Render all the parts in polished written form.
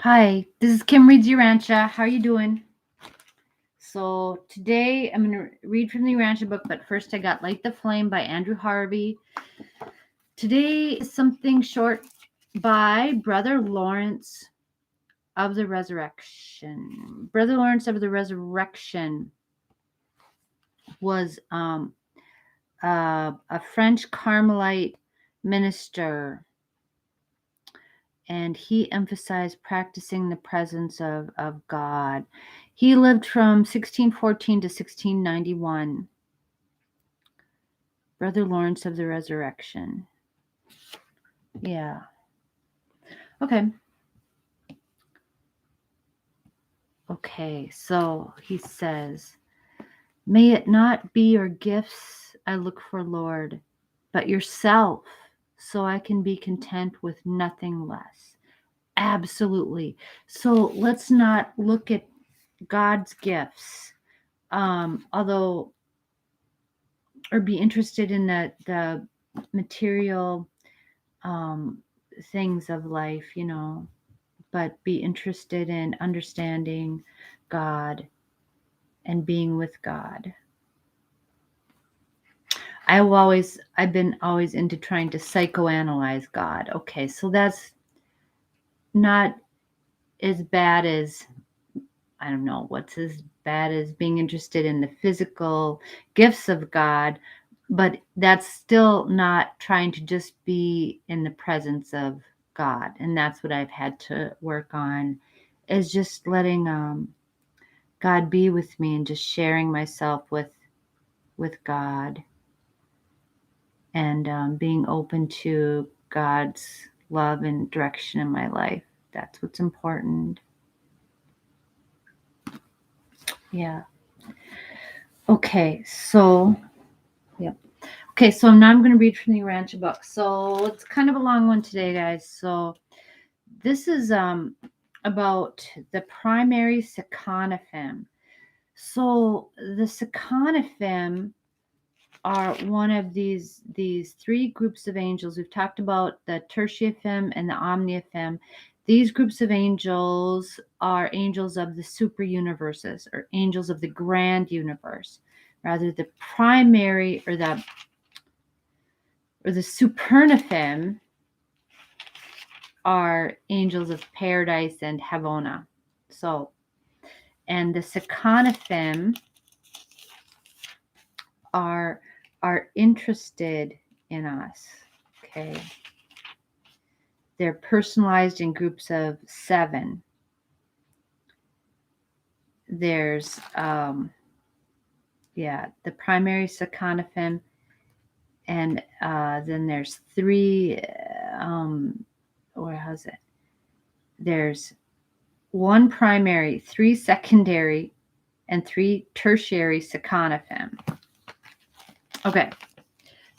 Hi, this is Kim Reads Urantia. How are you doing? So today I'm going to read from the Urantia book, but first I got Light the Flame by Andrew Harvey. Today is something short by Brother Lawrence of the Resurrection. Brother Lawrence of the Resurrection was a French Carmelite minister, and he emphasized practicing the presence of God. He lived from 1614 to 1691. Brother Lawrence of the Resurrection. Yeah. Okay. Okay, so he says, "May it not be your gifts I look for, Lord, but yourself, so I can be content with nothing less." Absolutely. So let's not look at God's gifts, although, or be interested in the material things of life, but be interested in understanding God and being with God. I've been always into trying to psychoanalyze God. Okay, so that's not as bad as, I don't know, what's as bad as being interested in the physical gifts of God, but that's still not trying to just be in the presence of God. And that's what I've had to work on, is just letting God be with me and just sharing myself with God, and being open to God's love and direction in my life. That's what's important. Yeah. Okay, so yep. Okay, so now I'm going to read from the Urantia book. So it's kind of a long one today, guys. So this is about the Primary Seconaphim. So the Seconaphim are one of these three groups of angels. We've talked about the Tertiaphim and the Omniaphim. These groups of angels are angels of the super universes, or angels of the grand universe. Rather, the primary or the Supernaphim are angels of paradise and Havona. So, and the Seconaphim are interested in us. Okay. They're personalized in groups of 7. There's the primary Seconaphim, and then there's 3 or how's it? There's 1 primary, 3 secondary, and 3 tertiary Seconaphim. Okay,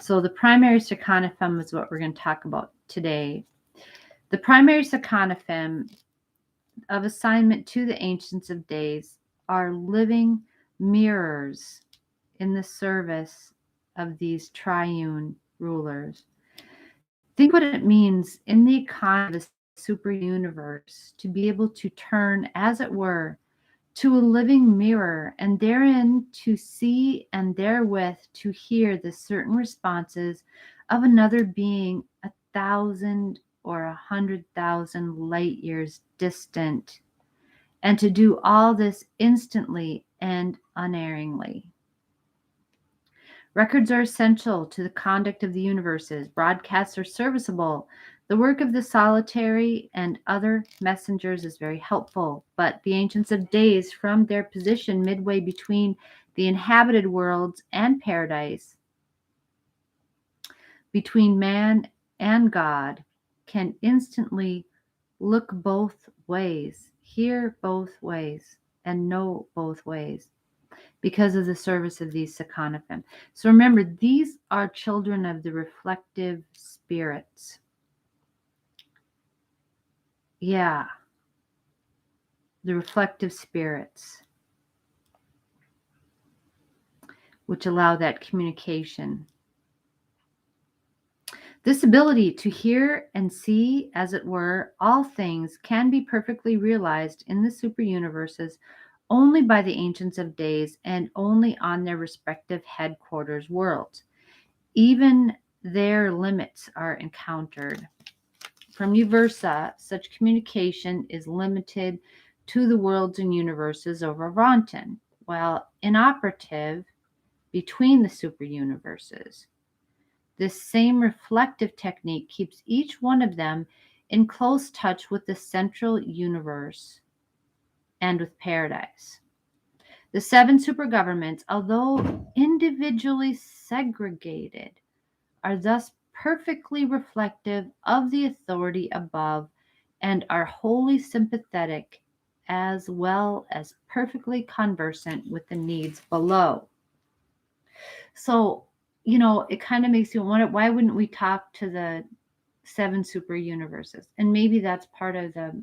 so the primary Seconaphim is what we're going to talk about today. The primary Seconaphim of assignment to the Ancients of Days are living mirrors in the service of these triune rulers. Think what it means in the economy of the super universe to be able to turn, as it were, to a living mirror, and therein to see and therewith to hear the certain responses of another being 1,000 or 100,000 light years distant, and to do all this instantly and unerringly. Records are essential to the conduct of the universes. Broadcasts are serviceable. The work of the solitary and other messengers is very helpful, but the Ancients of Days, from their position midway between the inhabited worlds and paradise, between man and God, can instantly look both ways, hear both ways, and know both ways, because of the service of these Seconaphim. So remember, these are children of the reflective spirits. Yeah, the reflective spirits, which allow that communication. This ability to hear and see, as it were, all things can be perfectly realized in the superuniverses only by the Ancients of Days and only on their respective headquarters worlds. Even their limits are encountered. From Uversa, such communication is limited to the worlds and universes of Urantia, while inoperative between the superuniverses. This same reflective technique keeps each one of them in close touch with the central universe and with paradise. The seven supergovernments, although individually segregated, are thus perfectly reflective of the authority above and are wholly sympathetic as well as perfectly conversant with the needs below. So, it kind of makes you wonder, why wouldn't we talk to the seven super universes? And maybe that's part of the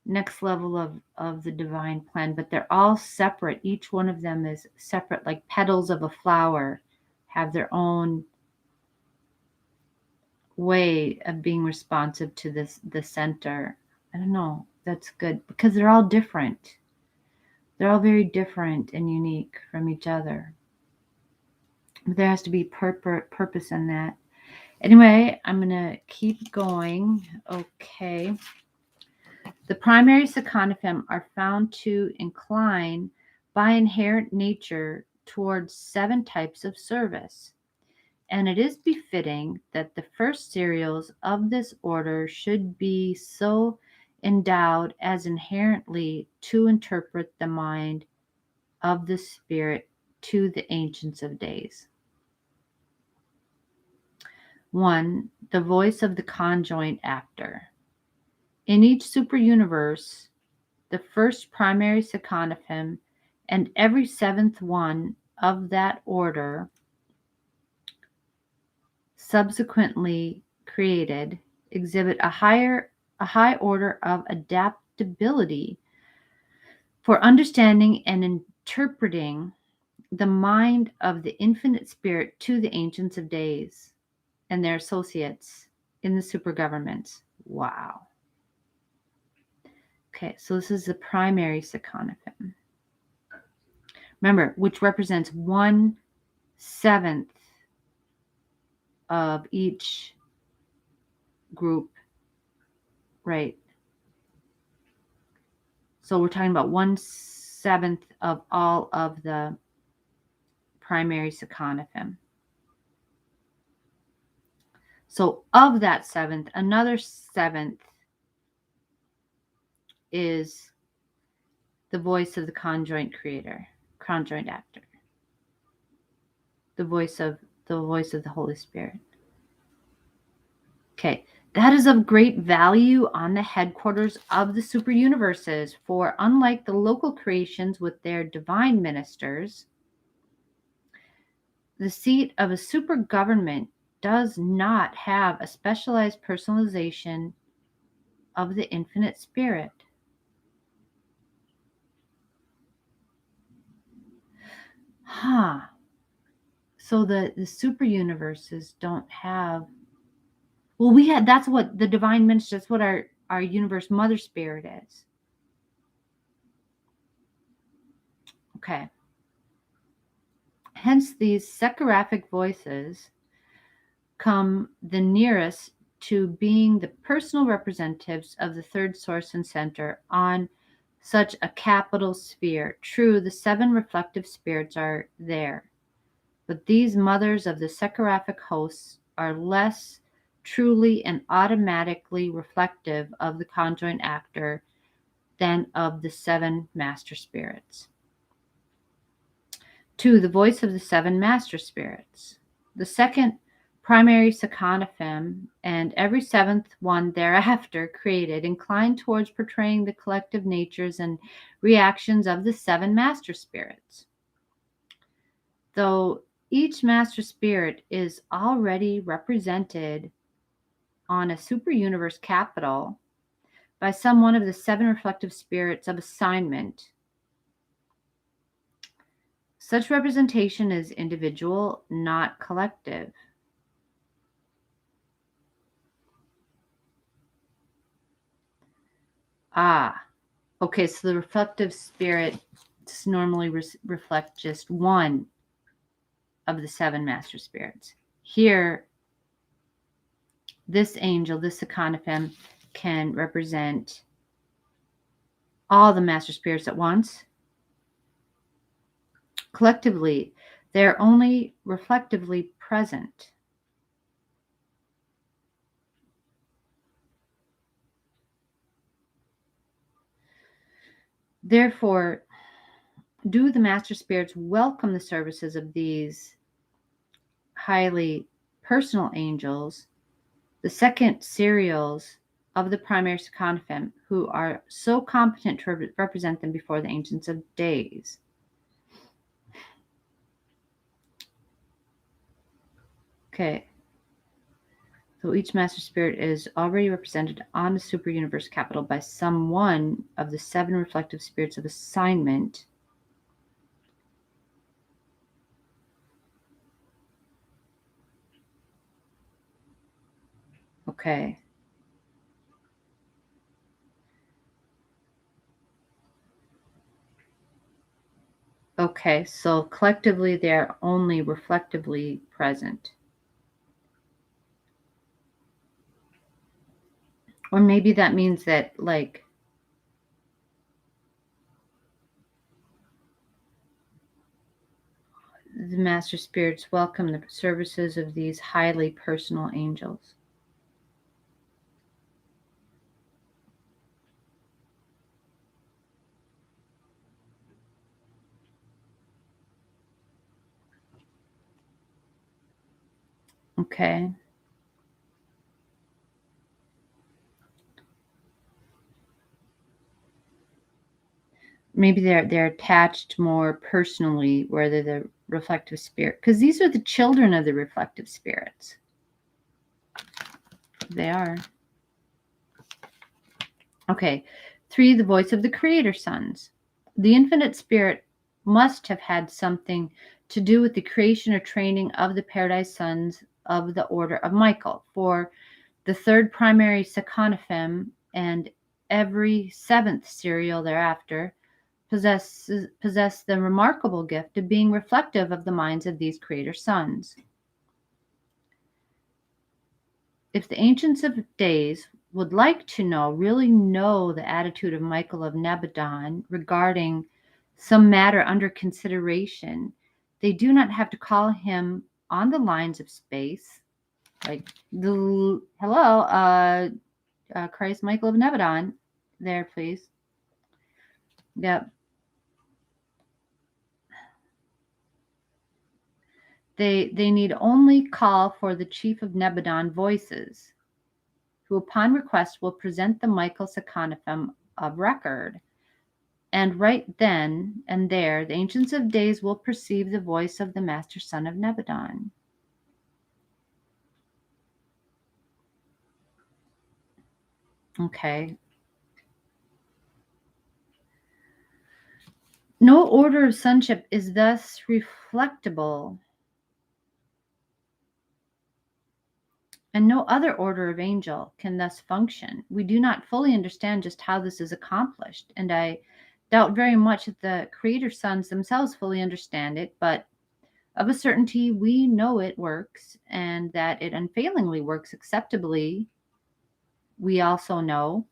next level of the divine plan, but they're all separate. Each one of them is separate, like petals of a flower have their own way of being responsive to the center. I don't know. That's good because they're all different. They're all very different and unique from each other. But there has to be purpose in that. Anyway, I'm going to keep going. Okay. The primary Seconaphim are found to incline by inherent nature towards 7 types of service. And it is befitting that the first serials of this order should be so endowed as inherently to interpret the mind of the Spirit to the Ancients of Days. 1. The voice of the conjoint actor. In each superuniverse, the first primary Seconaphim and every 7th one of that order subsequently created exhibit a high order of adaptability for understanding and interpreting the mind of the infinite spirit to the Ancients of Days and their associates in the supergovernments. Wow. Okay, so this is the primary Seconaphim. Remember, which represents 1/7 of each group, right? So we're talking about 1/7 of all of the primary Seconaphim. So of that 7th, another 7th is the voice of the conjoint actor, the voice of the Holy Spirit. Okay, that is of great value on the headquarters of the superuniverses, for unlike the local creations with their divine ministers, the seat of a super government does not have a specialized personalization of the infinite spirit. So the super universes don't have. Well, that's what the divine minister, that's what our universe mother spirit is. Okay. Hence, these Seconaphim voices come the nearest to being the personal representatives of the third source and center on such a capital sphere. True, the 7 reflective spirits are there, but these mothers of the Seconaphim hosts are less truly and automatically reflective of the conjoint actor than of the 7 master spirits. 2. The voice of the 7 master spirits. The second primary Seconaphim and every 7th one thereafter created inclined towards portraying the collective natures and reactions of the 7 master spirits. Though each master spirit is already represented on a superuniverse capital by some one of the 7 reflective spirits of assignment, such representation is individual, not collective. Okay, so the reflective spirit normally reflect just one of the 7 master spirits. Here, this angel, this Seconaphim, can represent all the master spirits at once. Collectively, they're only reflectively present. Therefore, do the master spirits welcome the services of these highly personal angels, the second serials of the primary Seconaphim, who are so competent to represent them before the Ancients of Days? Okay. So each master spirit is already represented on the super universe capital by some one of the 7 reflective spirits of assignment. Okay. Okay, so collectively they're only reflectively present. Or maybe that means that, like, the master spirits welcome the services of these highly personal angels. Okay. Maybe they're attached more personally, where they're the reflective spirit, because these are the children of the reflective spirits. They are. Okay. 3, the voice of the creator sons. The infinite spirit must have had something to do with the creation or training of the paradise sons of the order of Michael, for the 3rd primary Seconaphim and every 7th serial thereafter possess the remarkable gift of being reflective of the minds of these creator sons. If the Ancients of Days would like to really know the attitude of Michael of Nebadon regarding some matter under consideration, they do not have to call him on the lines of space, like, hello, Christ Michael of Nebadon, there, please. Yep. They need only call for the chief of Nebadon voices, who upon request will present the Michael Seconaphim of record. And right then and there, the Ancients of Days will perceive the voice of the Master Son of Nebadon. Okay. No order of sonship is thus reflectable, and no other order of angel can thus function. We do not fully understand just how this is accomplished, and I doubt very much that the Creator Sons themselves fully understand it, but of a certainty we know it works, and that it unfailingly works acceptably. We also know,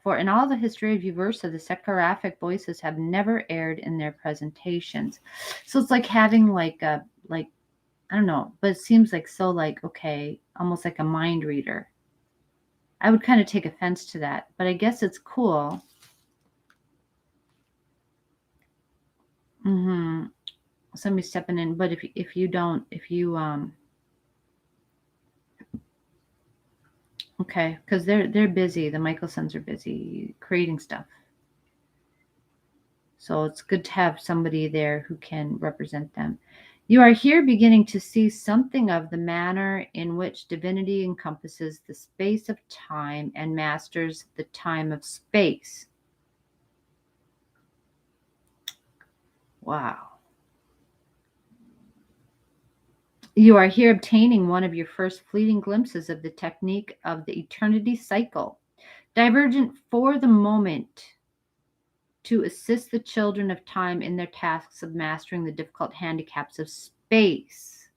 for in all the history of Uversa, the Secaraphic voices have never erred in their presentations. So it's like having like I don't know, but it seems like so, like, okay, almost like a mind reader. I would kind of take offense to that, but I guess it's cool. Somebody stepping in, but if you okay, because they're busy. The Michael sons are busy creating stuff. So it's good to have somebody there who can represent them. You are here beginning to see something of the manner in which divinity encompasses the space of time and masters the time of space. Wow. You are here obtaining one of your first fleeting glimpses of the technique of the eternity cycle, Divergent for the moment to assist the children of time in their tasks of mastering the difficult handicaps of space.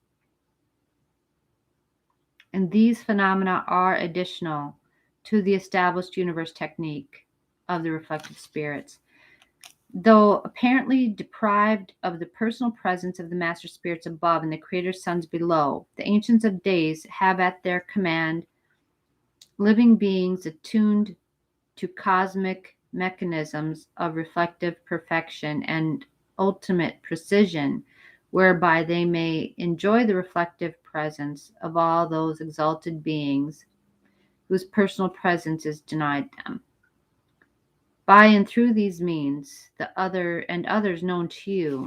And these phenomena are additional to the established universe technique of the reflective spirits. Though apparently deprived of the personal presence of the master spirits above and the creator's sons below, the ancients of days have at their command living beings attuned to cosmic mechanisms of reflective perfection and ultimate precision, whereby they may enjoy the reflective presence of all those exalted beings whose personal presence is denied them. By and through these means, the other and others known to you,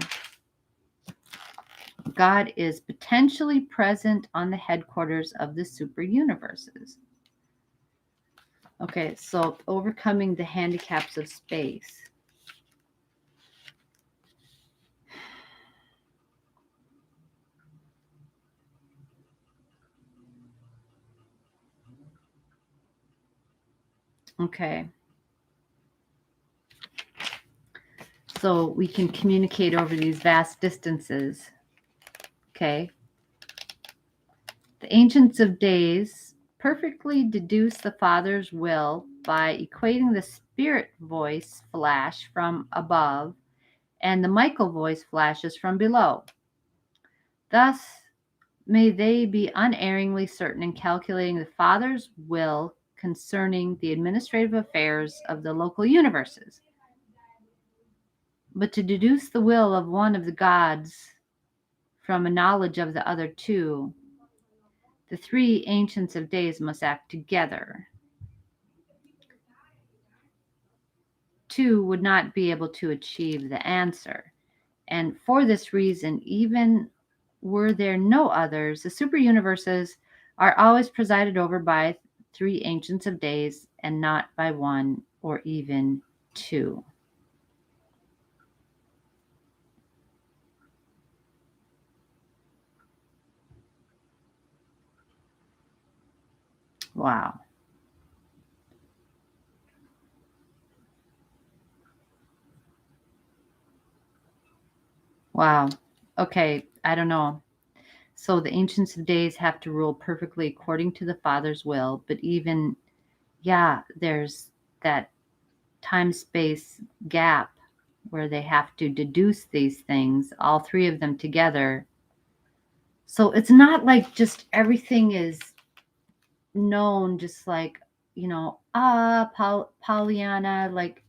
God is potentially present on the headquarters of the super universes. Okay, so overcoming the handicaps of space. Okay. So we can communicate over these vast distances. Okay. The ancients of days perfectly deduce the Father's will by equating the spirit voice flash from above and the Michael voice flashes from below. Thus, may they be unerringly certain in calculating the Father's will concerning the administrative affairs of the local universes. But to deduce the will of one of the gods from a knowledge of the other two, the three ancients of days must act together. Two would not be able to achieve the answer. And for this reason, even were there no others, the super universes are always presided over by three ancients of days and not by one or even two. Wow. Wow. Okay, I don't know. So the ancients of days have to rule perfectly according to the Father's will, but even, yeah, there's that time-space gap where they have to deduce these things, all three of them together. So it's not like just everything is known, just like, Pollyanna, like,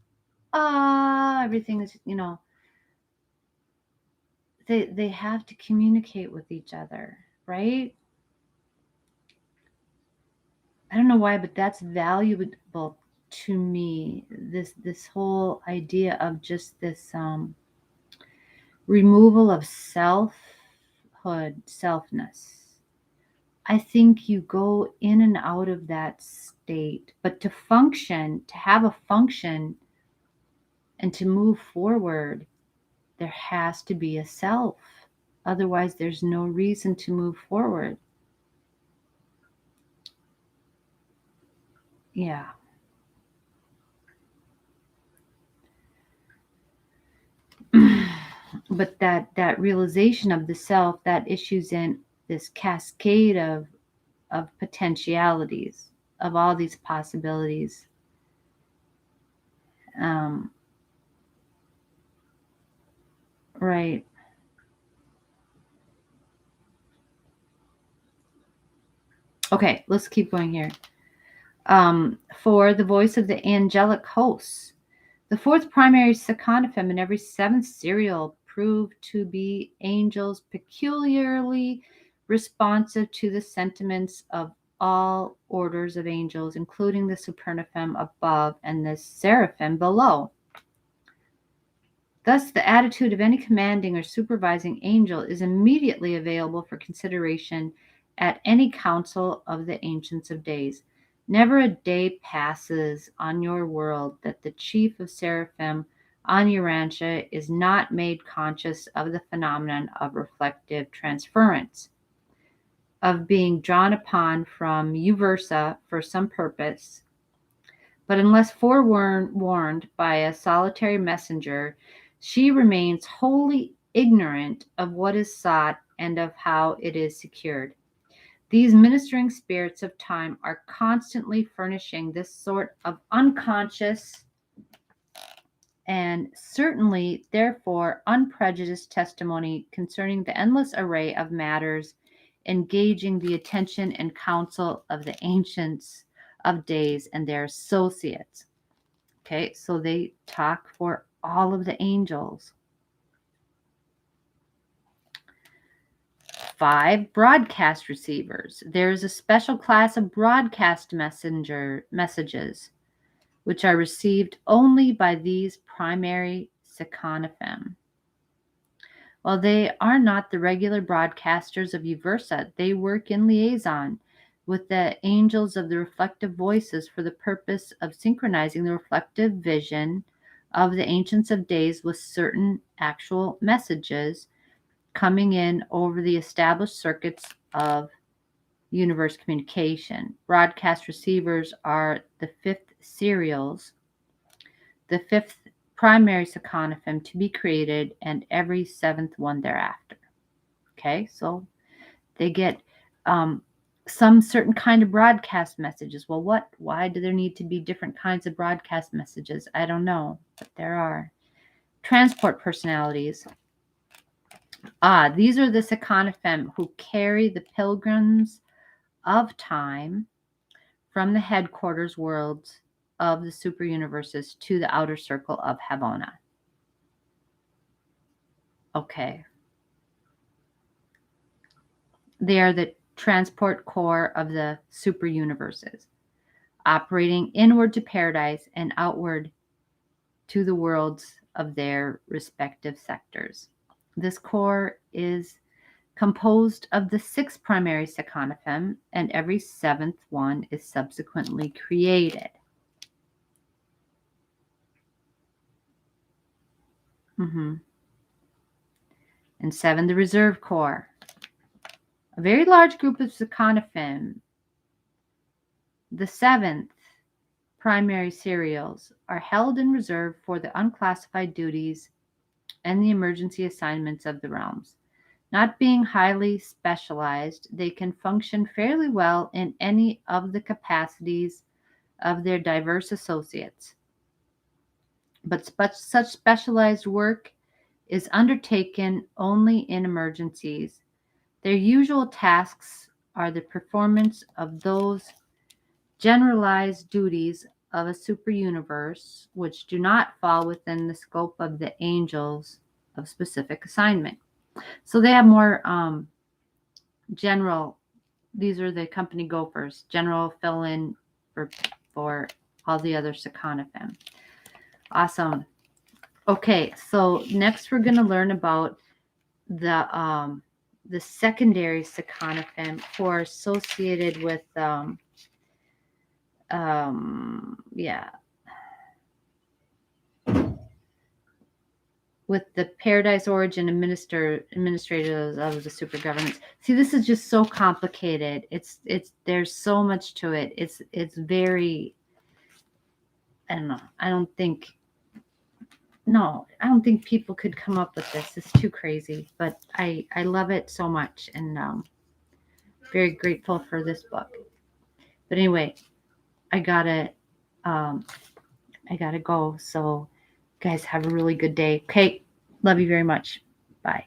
everything is, they have to communicate with each other, right? I don't know why, but that's valuable to me. This whole idea of just this removal of selfness. I think you go in and out of that state, but to have a function, and to move forward, there has to be a self. Otherwise, there's no reason to move forward. Yeah. But that realization of the self, that issues in this cascade of potentialities, of all these possibilities. Right. Okay, let's keep going here. For the voice of the angelic hosts, the fourth primary Seconaphim in every seventh serial proved to be angels peculiarly responsive to the sentiments of all orders of angels, including the Supernaphim above and the Seraphim below. Thus, the attitude of any commanding or supervising angel is immediately available for consideration at any council of the Ancients of Days. Never a day passes on your world that the chief of Seraphim on Urantia is not made conscious of the phenomenon of reflective transference, of being drawn upon from Uversa for some purpose, But unless forewarned by a solitary messenger, she remains wholly ignorant of what is sought and of how it is secured. These ministering spirits of time are constantly furnishing this sort of unconscious and certainly, therefore, unprejudiced testimony concerning the endless array of matters engaging the attention and counsel of the ancients of days and their associates. Okay, so they talk for all of the angels. 5, broadcast receivers. There is a special class of broadcast messages which are received only by these primary Seconaphim. While they are not the regular broadcasters of Uversa, they work in liaison with the angels of the reflective voices for the purpose of synchronizing the reflective vision of the Ancients of Days with certain actual messages coming in over the established circuits of universe communication. Broadcast receivers are the 5th serials, the 5th primary Seconaphim to be created, and every 7th one thereafter. Okay, so they get some certain kind of broadcast messages. Well, why do there need to be different kinds of broadcast messages? I don't know, but there are. Transport personalities. These are the Seconaphim who carry the pilgrims of time from the headquarters worlds of the super universes to the outer circle of Havona. Okay. They are the transport core of the super universes, operating inward to paradise and outward to the worlds of their respective sectors. This core is composed of the 6 primary Seconaphim, and every 7th one is subsequently created. And 7, the reserve core. A very large group of Seconaphim, the 7th primary serials, are held in reserve for the unclassified duties and the emergency assignments of the realms. Not being highly specialized, they can function fairly well in any of the capacities of their diverse associates. But such specialized work is undertaken only in emergencies. Their usual tasks are the performance of those generalized duties of a super universe which do not fall within the scope of the angels of specific assignment. So they have more general. These are the company gophers. General fill-in for all the other Seconaphim. Awesome. Okay, so next we're going to learn about the secondary Seconaphim who are associated with with the paradise origin administrators of the super governments. See, this is just so complicated. It's there's so much to it. It's very, I don't know. I don't think people could come up with this. It's too crazy, but I love it so much, and very grateful for this book. But anyway, I gotta go. So guys, have a really good day. Okay, love you very much. Bye.